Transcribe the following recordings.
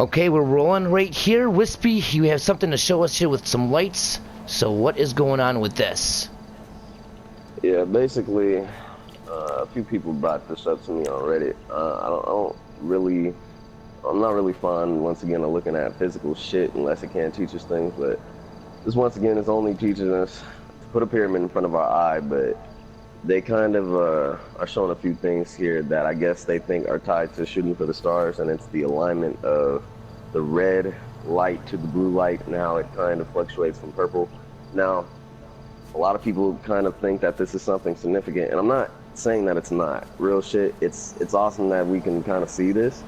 Okay, we're rolling right here. Whispy, you have something to show us here with some lights. So what is going on with this? Yeah, basically, a few people brought this up to me already. I'm not really fond, once again, of looking at physical shit unless it can teach us things, but this, once again, is only teaching us to put a pyramid in front of our eye, but they kind of are showing a few things here that I guess they think are tied to shooting for the stars, and it's the alignment of the red light to the blue light and how it kind of fluctuates from purple. Now, a lot of people kind of think that this is something significant, and I'm not saying that it's not. Real shit, it's awesome that we can kind of see this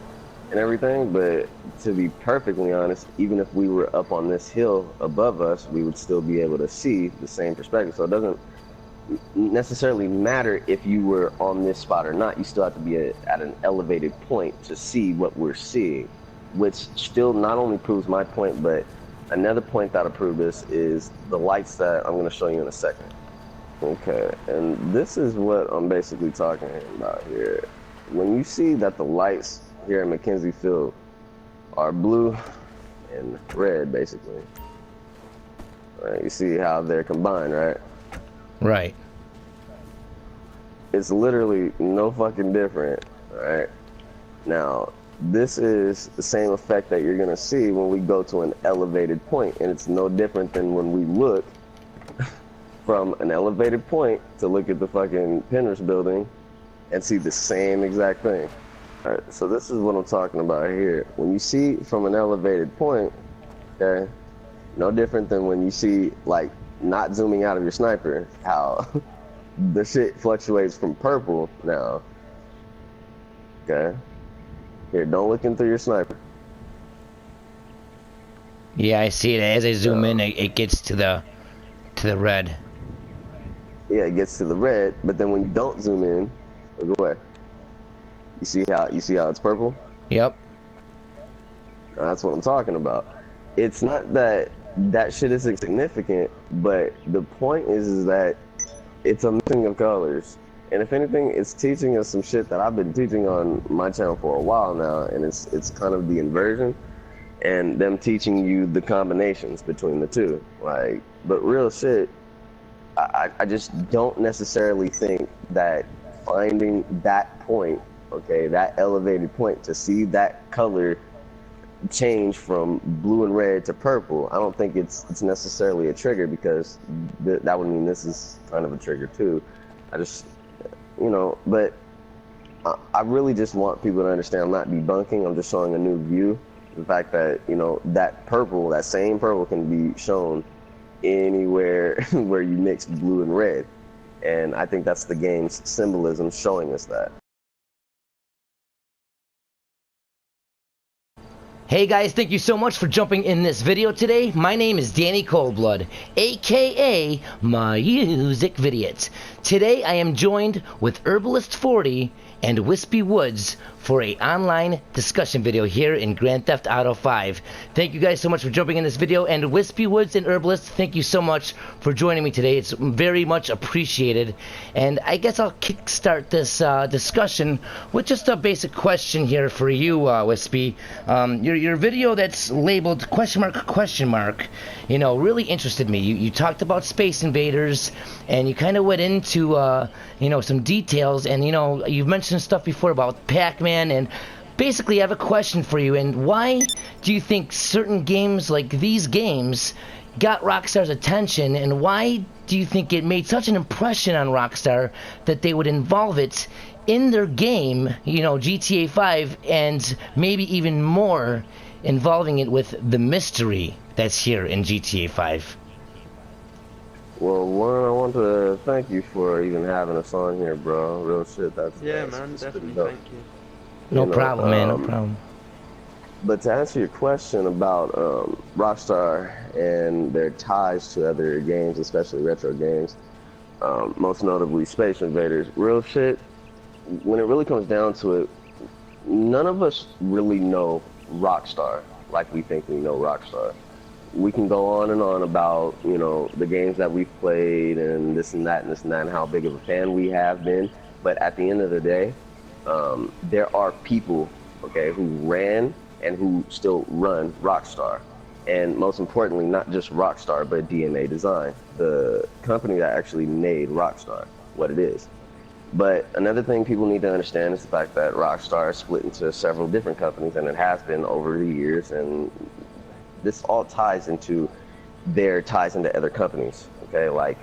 and everything, but to be perfectly honest, even if we were up on this hill above us, we would still be able to see the same perspective. So it doesn't necessarily matter if you were on this spot or not. You still have to be at an elevated point to see what we're seeing, which still not only proves my point, but another point that'll prove this is the lights that I'm going to show you in a second. Okay, and this is what I'm basically talking about here. When you see that the lights here in Mackenzie Field are blue and red, basically, right, you see how they're combined, right? Right. It's literally no fucking different, right? Now, this is the same effect that you're gonna see when we go to an elevated point, and it's no different than when we look from an elevated point to look at the fucking Penrith building and see the same exact thing. All right, so this is what I'm talking about here. When you see from an elevated point, okay, no different than when you see, like, not zooming out of your sniper, how the shit fluctuates from purple now. Okay. Here, don't look in through your sniper. Yeah, I see it. As I zoom in, it gets to the red. Yeah, it gets to the red, but then when you don't zoom in, look away. You see how it's purple? Yep. That's what I'm talking about. It's not that that shit isn't significant, but the point is that it's a mixing of colors. And if anything, it's teaching us some shit that I've been teaching on my channel for a while now, and it's kind of the inversion and them teaching you the combinations between the two. Like, but real shit, I just don't necessarily think that finding that point, okay, that elevated point to see that color change from blue and red to purple, I don't think it's necessarily a trigger, because that would mean this is kind of a trigger too. I just, you know, but I really just want people to understand I'm not debunking, I'm just showing a new view. The fact that, you know, that purple, that same purple can be shown anywhere where you mix blue and red. And I think that's the game's symbolism showing us that. Hey guys, thank you so much for jumping in this video today. My name is Danny Coldblood, aka MusicVidiot. Today I am joined with Herbalist40 and WhispyWoodz for a online discussion video here in Grand Theft Auto 5. Thank you guys so much for jumping in this video, and WhispyWoodz and Herbalist, thank you so much for joining me today. It's very much appreciated. And I guess I'll kickstart this discussion with just a basic question here for you, Whispy. Your video that's labeled question mark, you know, really interested me. You talked about Space Invaders, and you kind of went into you know, some details, and you know, you've mentioned stuff before about Pac-Man, and basically I have a question for you. And why do you think certain games like these games got Rockstar's attention, and why do you think it made such an impression on Rockstar that they would involve it in their game, you know, GTA5, and maybe even more, involving it with the mystery that's here in GTA5? Well, one, I want to thank you for even having us on here, bro. Real shit, that's man, definitely thank you. No problem, man, no problem. But to answer your question about Rockstar and their ties to other games, especially retro games, most notably Space Invaders, real shit, when it really comes down to it, none of us really know Rockstar like we think we know Rockstar. We can go on and on about, you know, the games that we've played and this and that and this and that and how big of a fan we have been. But at the end of the day, there are people, okay, who ran and who still run Rockstar. And most importantly, not just Rockstar, but DNA Design, the company that actually made Rockstar what it is. But another thing people need to understand is the fact that Rockstar is split into several different companies, and it has been over the years, and this all ties into their ties into other companies, okay? Like,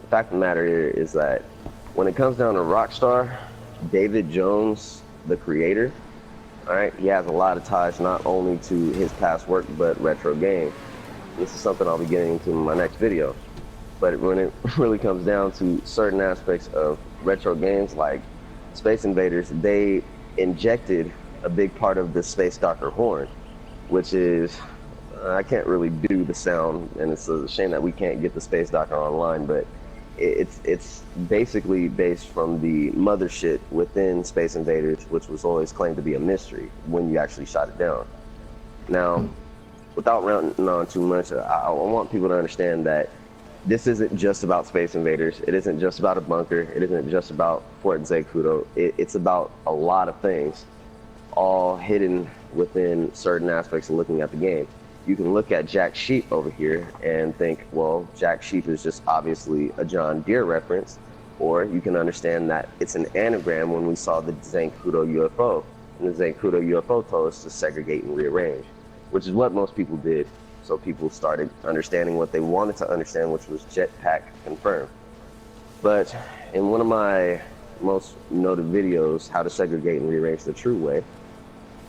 the fact of the matter here is that when it comes down to Rockstar, David Jones, the creator, all right, he has a lot of ties not only to his past work, but retro game. This is something I'll be getting into in my next video. But when it really comes down to certain aspects of retro games like Space Invaders, they injected a big part of the Space Doctor horn, which is, I can't really do the sound, and it's a shame that we can't get the Space Doctor online, but it's basically based from the mothership within Space Invaders, which was always claimed to be a mystery when you actually shot it down. Now, without ranting on too much, I want people to understand that this isn't just about Space Invaders. It isn't just about a bunker. It isn't just about Fort Zacuto. It's about a lot of things, all hidden within certain aspects of looking at the game. You can look at Jack Sheep over here and think, well, Jack Sheep is just obviously a John Deere reference, or you can understand that it's an anagram when we saw the Zancudo UFO, and the Zancudo UFO told us to segregate and rearrange, which is what most people did. So people started understanding what they wanted to understand, which was JetPack confirmed. But in one of my most noted videos, How to Segregate and Rearrange the True Way,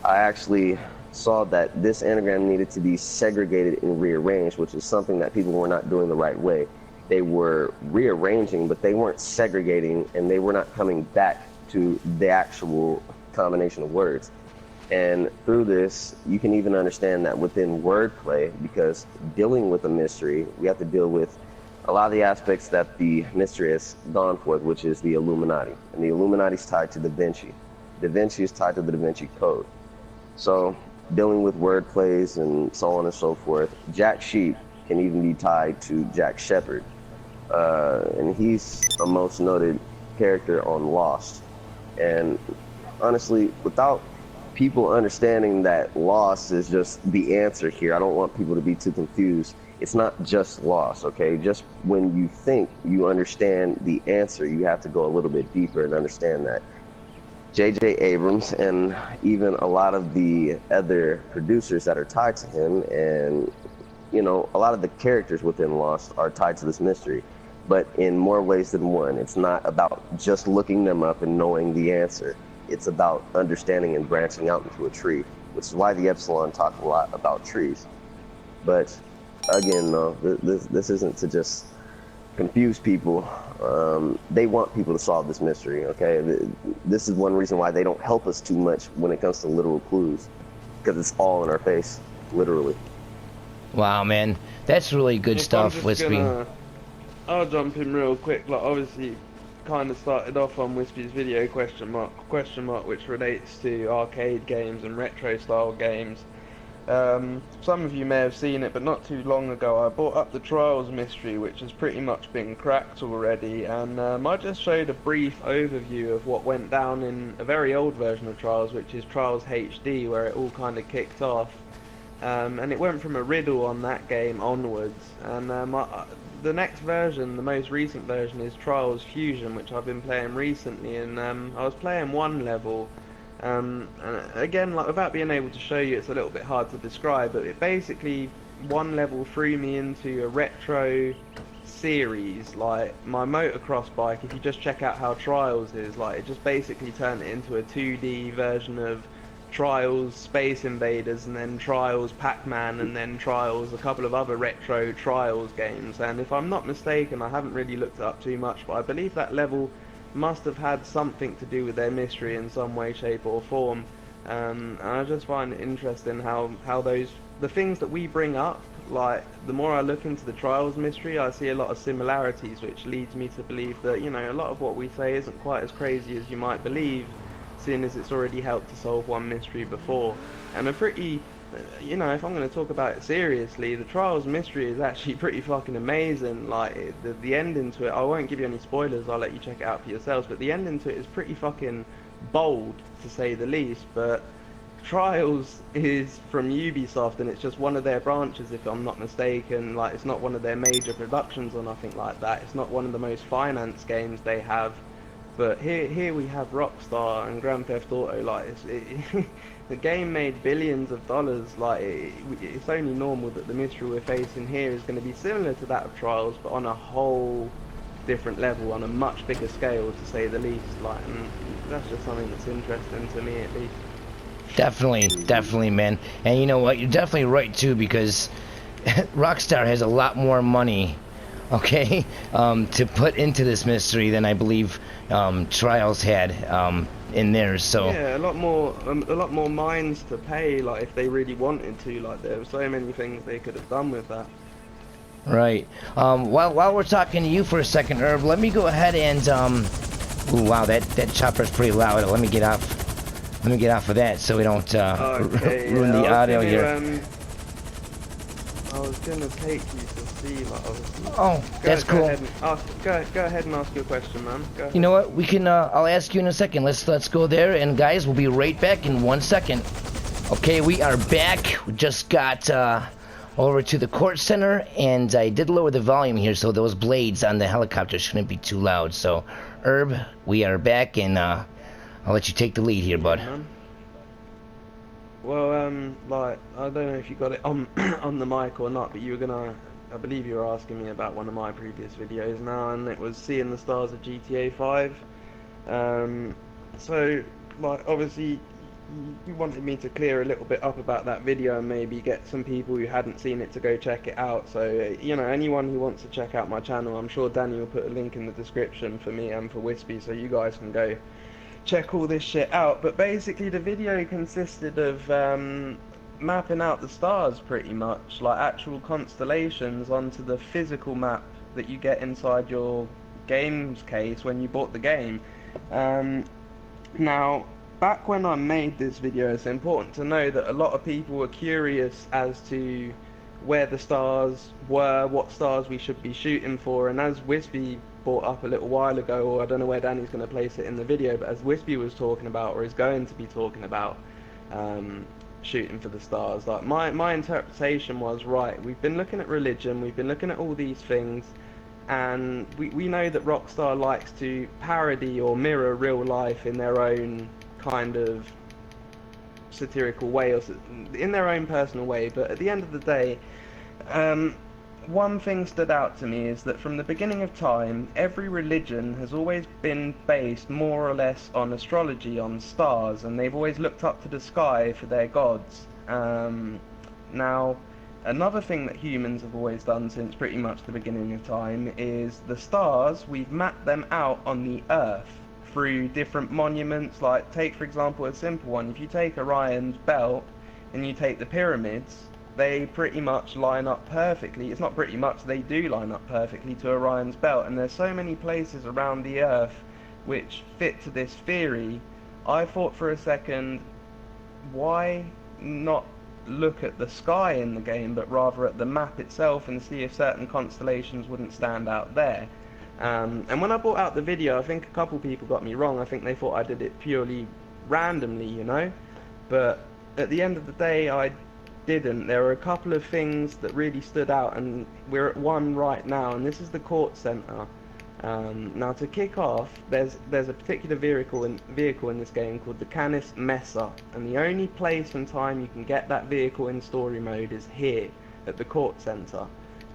I actually saw that this anagram needed to be segregated and rearranged, which is something that people were not doing the right way. They were rearranging, but they weren't segregating, and they were not coming back to the actual combination of words. And through this, you can even understand that within wordplay, because dealing with a mystery, we have to deal with a lot of the aspects that the mystery has gone forth, which is the Illuminati. And the Illuminati is tied to Da Vinci. Da Vinci is tied to the Da Vinci Code. So dealing with word plays and so on and so forth, Jack Sheep can even be tied to Jack Shepherd. And he's a most noted character on Lost. And honestly, without people understanding that Lost is just the answer here, I don't want people to be too confused. It's not just Lost, okay? Just when you think you understand the answer, you have to go a little bit deeper and understand that J.J. Abrams and even a lot of the other producers that are tied to him, and you know, a lot of the characters within Lost are tied to this mystery, but in more ways than one. It's not about just looking them up and knowing the answer. It's about understanding and branching out into a tree, which is why the Epsilon talk a lot about trees. But again, no, this isn't to just confuse people. They want people to solve this mystery, okay? This is one reason why they don't help us too much when it comes to literal clues, because it's all in our face, literally. Wow, man, that's really good stuff, Whispy. I'll jump in real quick. Like, obviously, kind of started off on Whispy's video question mark, which relates to arcade games and retro style games. Some of you may have seen it, but not too long ago I brought up the Trials mystery, which has pretty much been cracked already, and I just showed a brief overview of what went down in a very old version of Trials, which is Trials HD, where it all kind of kicked off. And it went from a riddle on that game onwards, and the next version, the most recent version, is Trials Fusion, which I've been playing recently, and I was playing one level, and again, like, without being able to show you, it's a little bit hard to describe, but it basically, one level threw me into a retro series. Like, my motocross bike, if you just check out how Trials is, like, it just basically turned it into a 2D version of Trials Space Invaders, and then Trials Pac-Man, and then Trials a couple of other retro Trials games. And if I'm not mistaken, I haven't really looked it up too much, but I believe that level must have had something to do with their mystery in some way, shape or form. And I just find it interesting how the things that we bring up, like, the more I look into the Trials mystery, I see a lot of similarities, which leads me to believe that, you know, a lot of what we say isn't quite as crazy as you might believe, seeing as it's already helped to solve one mystery before. And a pretty, you know, if I'm going to talk about it seriously, the Trials mystery is actually pretty fucking amazing. Like, the ending to it, I won't give you any spoilers, I'll let you check it out for yourselves, but the ending to it is pretty fucking bold, to say the least. But Trials is from Ubisoft, and it's just one of their branches, if I'm not mistaken. Like, it's not one of their major productions or nothing like that. It's not one of the most financed games they have. But here we have Rockstar and Grand Theft Auto. Like, the game made billions of dollars. Like, it's only normal that the mystery we're facing here is going to be similar to that of Trials, but on a whole different level, on a much bigger scale, to say the least. Like, and that's just something that's interesting to me, at least. Definitely, man. And you know what? You're definitely right too, because Rockstar has a lot more money, okay, to put into this mystery than I believe Trials had in theirs. So yeah, a lot more mines to pay. Like, if they really wanted to. Like, there were so many things they could have done with that. Right. While we're talking to you for a second, Herb, let me go ahead and ooh, wow, that chopper's pretty loud. Let me get off. Let me get off of that so we don't ruin the audio here. I was gonna take you to see, like, obviously. Oh, that's cool. Go ahead and ask your question, man. Go ahead. You know what? We can. I'll ask you in a second. Let's go there, and guys, we'll be right back in 1 second. Okay, we are back. We just got over to the court center, and I did lower the volume here, so those blades on the helicopter shouldn't be too loud. So, Herb, we are back, and I'll let you take the lead here, bud. Well, like, I don't know if you got it on on the mic or not, but you were gonna, I believe you were asking me about one of my previous videos now, and it was seeing the stars of GTA5. So, like, obviously, you wanted me to clear a little bit up about that video and maybe get some people who hadn't seen it to go check it out. So, you know, anyone who wants to check out my channel, I'm sure Danny will put a link in the description for me and for Whispy, so you guys can go check all this shit out. But basically the video consisted of mapping out the stars, pretty much, like actual constellations onto the physical map that you get inside your games case when you bought the game. Now, back when I made this video, it's important to know that a lot of people were curious as to where the stars were, what stars we should be shooting for, and as Whispy brought up a little while ago, or I don't know where Danny's going to place it in the video, but as Whispy was talking about, or is going to be talking about, shooting for the stars, like, my interpretation was, right, we've been looking at religion, we've been looking at all these things, and we know that Rockstar likes to parody or mirror real life in their own kind of satirical way, or in their own personal way. But at the end of the day, one thing stood out to me is that from the beginning of time, every religion has always been based more or less on astrology, on stars, and they've always looked up to the sky for their gods. Now, another thing that humans have always done since pretty much the beginning of time is the stars, we've mapped them out on the Earth through different monuments. Like, take for example a simple one, if you take Orion's belt and you take the pyramids, they pretty much line up perfectly. It's not pretty much, they do line up perfectly to Orion's belt, and there's so many places around the Earth which fit to this theory. I thought for a second, why not look at the sky in the game, but rather at the map itself and see if certain constellations wouldn't stand out there. And when I brought out the video, I think a couple people got me wrong. I think they thought I did it purely randomly, you know, but at the end of the day, I didn't. There were a couple of things that really stood out, and we're at one right now, and this is the court center. Now, to kick off, there's a particular vehicle in this game called the Canis Major, and the only place and time you can get that vehicle in story mode is here at the court center.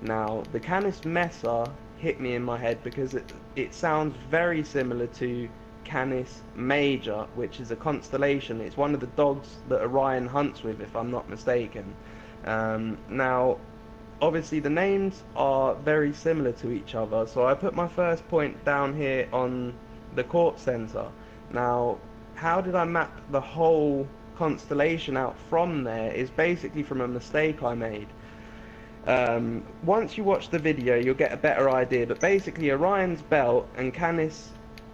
Now, the Canis Major hit me in my head because it sounds very similar to Canis Major, which is a constellation. It's one of the dogs that Orion hunts with, if I'm not mistaken. Now, obviously the names are very similar to each other, so I put my first point down here on the court center. Now, how did I map the whole constellation out from there is basically from a mistake I made. Once you watch the video, you'll get a better idea, but basically Orion's belt and Canis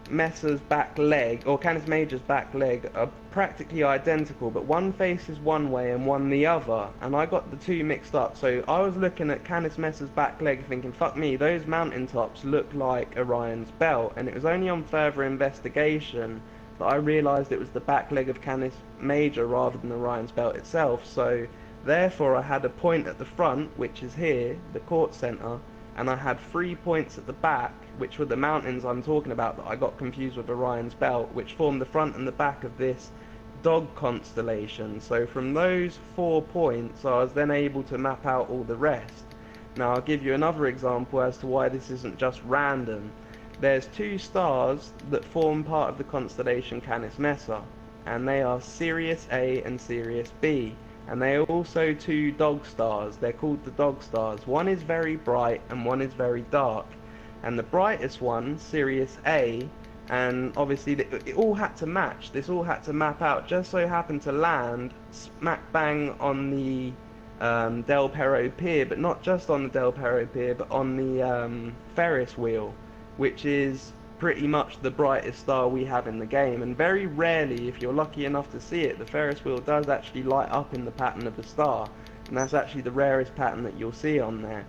Major's back leg, or Canis Major's back leg, are practically identical, but one faces one way and one the other, and I got the two mixed up. So I was looking at Canis Major's back leg thinking, fuck me, those mountain tops look like Orion's belt, and it was only on further investigation that I realised it was the back leg of Canis Major rather than Orion's belt itself. So therefore I had a point at the front, which is here, the court centre, and I had 3 points at the back, which were the mountains I'm talking about that I got confused with Orion's belt, which formed the front and the back of this dog constellation. So from those 4 points I was then able to map out all the rest. Now I'll give you another example as to why this isn't just random. There's 2 stars that form part of the constellation Canis Major, and they are Sirius A and Sirius B. And they are also 2 dog stars. They're called the dog stars. One is very bright and one is very dark. And the brightest one, Sirius A, and obviously it all had to match. This all had to map out. Just so happened to land smack bang on the Del Perro Pier, but not just on the Del Perro Pier, but on the Ferris wheel, which is pretty much the brightest star we have in the game. And very rarely, if you're lucky enough to see it, the Ferris wheel does actually light up in the pattern of the star, and that's actually the rarest pattern that you'll see on there.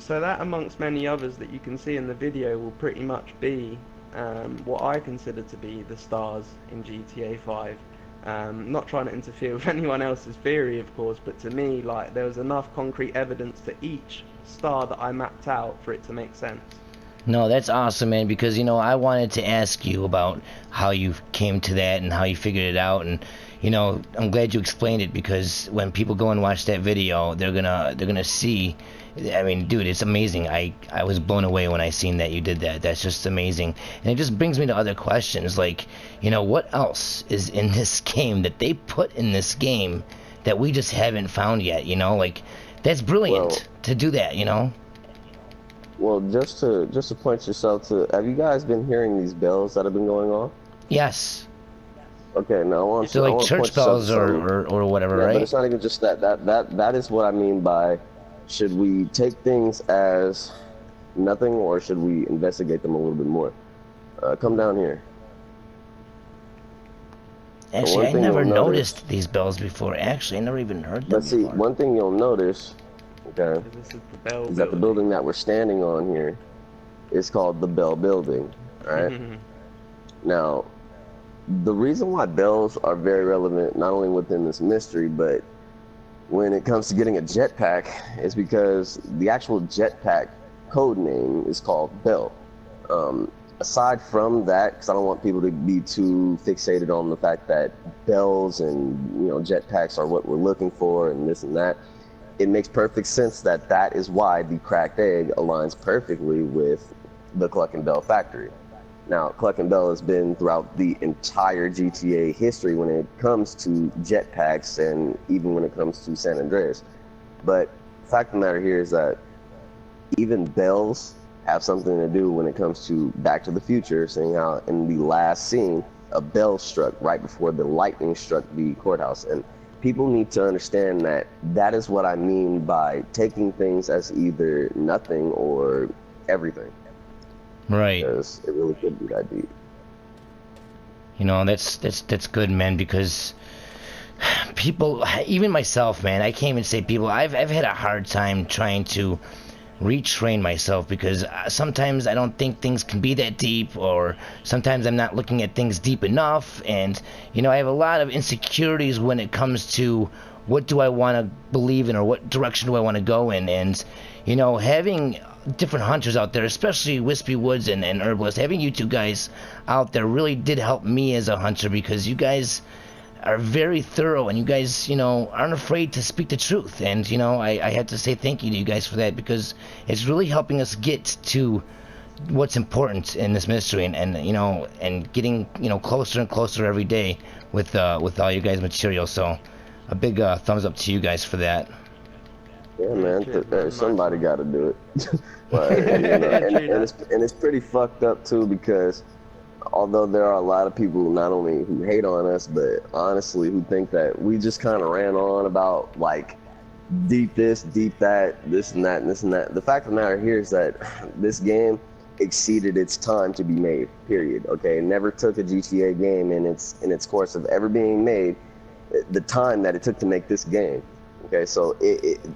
So that, amongst many others that you can see in the video, will pretty much be what I consider to be the stars in GTA 5. Not trying to interfere with anyone else's theory, of course, but to me, like, there was enough concrete evidence to each star that I mapped out for it to make sense. No, that's awesome, man, because, you know, I wanted to ask you about how you came to that and how you figured it out, and, you know, I'm glad you explained it, because when people go and watch that video, they're gonna see, I mean, dude, it's amazing. I was blown away when I seen that you did that. That's just amazing. And it just brings me to other questions, like, you know, what else is in this game that they put in this game that we just haven't found yet, you know? Like, that's brilliant to do that, you know? Well, just to point yourself to, have you guys been hearing these bells that have been going on? Yes. Okay, now I want so to, like church bells or whatever, yeah, right? But it's not even just that. That is what I mean by, should we take things as nothing, or should we investigate them a little bit more? Come down here. Actually, I never noticed these bells before. Actually, I never even heard them But see, before. one thing you'll notice, okay, This is the Bell is that the building that we're standing on here is called the Bell Building, right? Now, the reason why bells are very relevant, not only within this mystery, but when it comes to getting a jetpack, is because the actual jetpack code name is called Bell. Aside from that, because I don't want people to be too fixated on the fact that bells and, you know, jetpacks are what we're looking for and this and that, it makes perfect sense that that is why the cracked egg aligns perfectly with the Cluckin Bell factory. Now, Cluckin Bell has been throughout the entire GTA history when it comes to jetpacks and even when it comes to San Andreas. But the fact of the matter here is that even bells have something to do when it comes to Back to the Future, seeing how in the last scene, a bell struck right before the lightning struck the courthouse. And people need to understand that that is what I mean by taking things as either nothing or everything. Right. Because it really could be that deep. You know, that's good, man, because people, even myself, man, I can't even say people, I've had a hard time trying to retrain myself, because sometimes I don't think things can be that deep, or sometimes I'm not looking at things deep enough, and, you know, I have a lot of insecurities when it comes to what do I want to believe in, or what direction do I want to go in. And, you know, having different hunters out there, especially WhispyWoodz and Herbalist, having you two guys out there really did help me as a hunter, because you guys are very thorough, and you guys, you know, aren't afraid to speak the truth. And, you know, I have to say thank you to you guys for that, because it's really helping us get to what's important in this mystery, and you know, and getting, you know, closer and closer every day with all you guys' material. So a big thumbs up to you guys for that. Yeah, man, somebody got to do it. But, you know, and it's pretty fucked up too, because although there are a lot of people not only who hate on us, but honestly who think that we just kind of ran on about like deep this, deep that, this and that, and this and that. The fact of the matter here is that this game exceeded its time to be made, period. Okay, it never took a GTA game in its course of ever being made the time that it took to make this game. Okay, so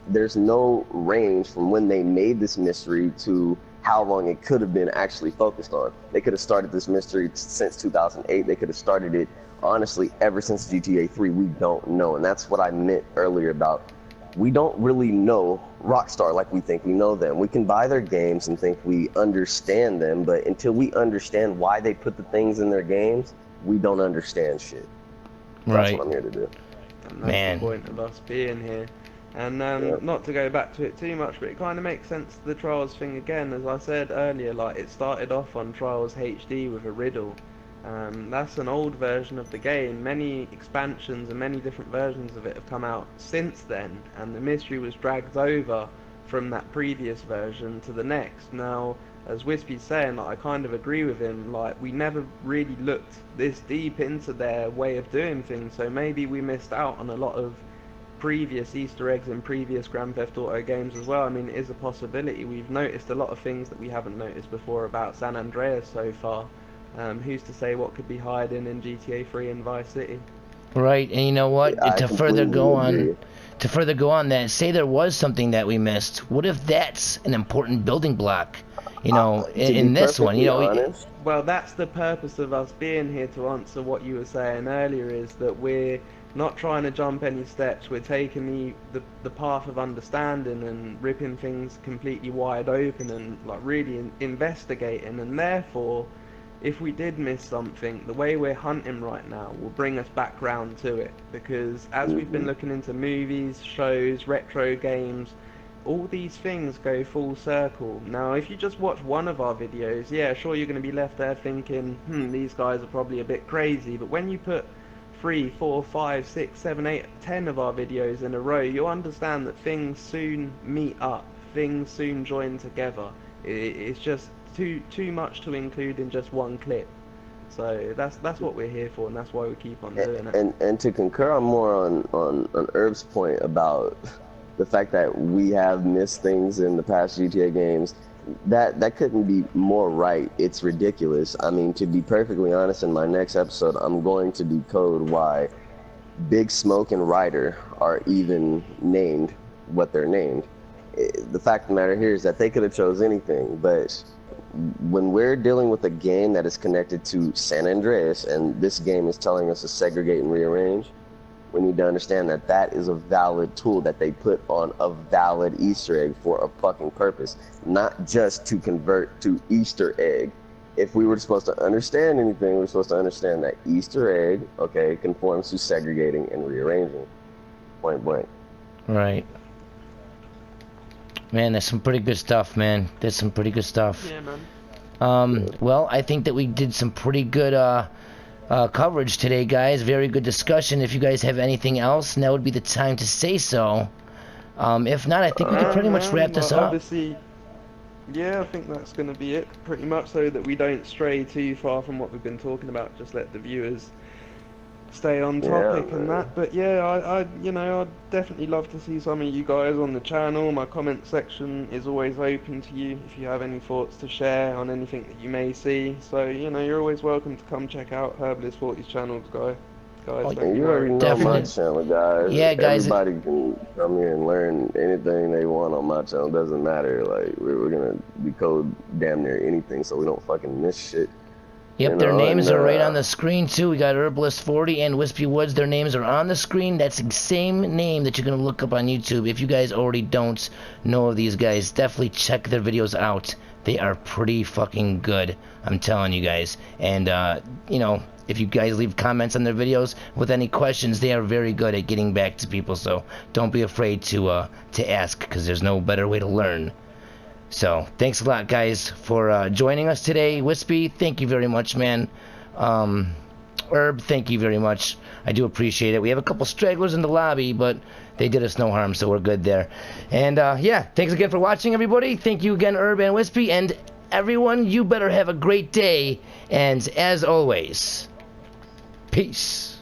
there's no range from when they made this mystery to how long it could have been actually focused on. They could have started this mystery since 2008. They could have started it, honestly, ever since GTA 3. We don't know. And that's what I meant earlier about we don't really know Rockstar like we think we know them. We can buy their games and think we understand them, but until we understand why they put the things in their games, we don't understand shit. That's what I'm here to do. And that's the point of us being here. And not to go back to it too much, but it kind of makes sense to the Trials thing again. As I said earlier, like, it started off on Trials HD with a riddle. That's an old version of the game. Many expansions and many different versions of it have come out since then, and the mystery was dragged over from that previous version to the next. Now, as Whispy's saying, like, I kind of agree with him, like, we never really looked this deep into their way of doing things, so maybe we missed out on a lot of previous Easter eggs in previous Grand Theft Auto games as well. I mean, it is a possibility. We've noticed a lot of things that we haven't noticed before about San Andreas so far. Who's to say what could be hiding in GTA 3 and Vice City? Right, and you know what? Yeah, to further go on that, say there was something that we missed. What if that's an important building block? You know, in this one, you know. Well, that's the purpose of us being here, to answer what you were saying earlier, is that we're not trying to jump any steps. We're taking the path of understanding and ripping things completely wide open and, like, really investigating, and therefore, if we did miss something, the way we're hunting right now will bring us back round to it, because as we've been looking into movies, shows, retro games, all these things go full circle. Now, if you just watch one of our videos, yeah, sure, you're going to be left there thinking, these guys are probably a bit crazy, but when you put 3, 4, 5, 6, 7, 8, 10 of our videos in a row, you'll understand that things soon meet up, things soon join together. It's just too much to include in just one clip. So that's what we're here for, and that's why we keep on doing it. And to concur on more on Herb's point about the fact that we have missed things in the past GTA games, that couldn't be more right. It's ridiculous. I mean, to be perfectly honest, in my next episode, I'm going to decode why Big Smoke and Ryder are even named what they're named. The fact of the matter here is that they could have chose anything, but when we're dealing with a game that is connected to San Andreas, and this game is telling us to segregate and rearrange, we need to understand that that is a valid tool that they put on a valid Easter egg for a fucking purpose, not just to convert to Easter egg. If we were supposed to understand anything, we're supposed to understand that Easter egg, okay, conforms to segregating and rearranging. Point blank. Right. Man, that's some pretty good stuff, man. That's some pretty good stuff. Yeah, man. Well, I think that we did some pretty good coverage today, guys. Very good discussion. If you guys have anything else, now would be the time to say so. If not, I think we can pretty much wrap this up. Obviously, yeah, I think that's going to be it, pretty much, so that we don't stray too far from what we've been talking about. Just let the viewers stay on topic and that. But yeah, I'd definitely love to see some of you guys on the channel. My comment section is always open to you if you have any thoughts to share on anything that you may see. So, you're always welcome to come check out Herbalist40's channel, guys. You already know my channel, guys. Yeah, guys. Everybody can come here and learn anything they want on my channel. Doesn't matter. Like, we're gonna decode damn near anything, so we don't fucking miss shit. Yep, their names are right on the screen, too. We got Herbalist40 and WhispyWoodz. Their names are on the screen. That's the same name that you're going to look up on YouTube. If you guys already don't know of these guys, definitely check their videos out. They are pretty fucking good, I'm telling you guys. And, if you guys leave comments on their videos with any questions, they are very good at getting back to people. So don't be afraid to ask, because there's no better way to learn. So, thanks a lot, guys, for joining us today. Whispy, thank you very much, man. Herb, thank you very much. I do appreciate it. We have a couple stragglers in the lobby, but they did us no harm, so we're good there. And, yeah, thanks again for watching, everybody. Thank you again, Herb and Whispy. And, everyone, you better have a great day. And, as always, peace.